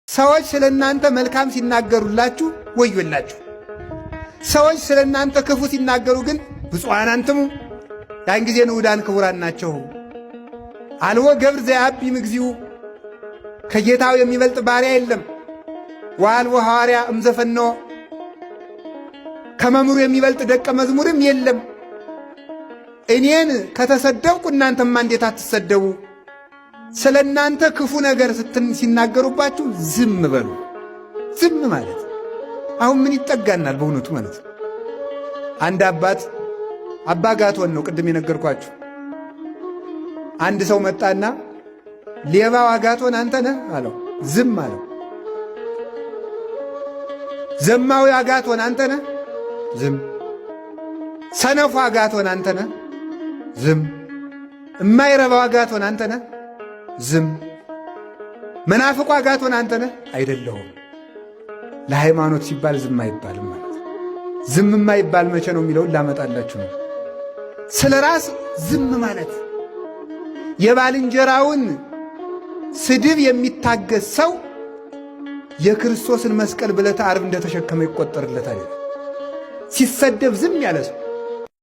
ሰዎች ስለናንተ መልካም ሲናገሩላችሁ ወዮላችሁ። ሰዎች ስለናንተ ክፉ ሲናገሩ ግን ብፁዓን አንትሙ ያን ጊዜ ንዑዳን ክቡራን ናቸው። አልቦ ገብር ዘያቢ ምግዚኡ ከጌታው የሚበልጥ ባሪያ የለም። ወአልቦ ሐዋርያ እምዘፈነወ ከመምህሩ የሚበልጥ ደቀ መዝሙርም የለም። እኔን ከተሰደብኩ እናንተማ እንዴት አትሰደቡ? ስለ እናንተ ክፉ ነገር ሲናገሩባችሁ ዝም በሉ። ዝም ማለት አሁን ምን ይጠጋናል? በእውነቱ ማለት አንድ አባት አባ ጋቶን ነው ቅድም የነገርኳችሁ። አንድ ሰው መጣና ሌባው አጋቶን አንተ ነህ አለው። ዝም አለው። ዘማዊ አጋቶን አንተ ነህ? ዝም። ሰነፉ አጋቶን አንተ ነህ? ዝም። እማይረባው አጋቶን አንተ ነህ? ዝም። መናፍቁ አጋቶን አንተ ነህ? አይደለሁም። ለሃይማኖት ሲባል ዝም አይባልም ማለት ዝም የማይባል መቼ ነው የሚለውን ላመጣላችሁ ነው። ስለ ራስ ዝም ማለት የባልንጀራውን ስድብ የሚታገስ ሰው የክርስቶስን መስቀል ብለተ ዓርብ እንደተሸከመ ይቆጠርለታል። ሲሰደብ ዝም ያለ ሰው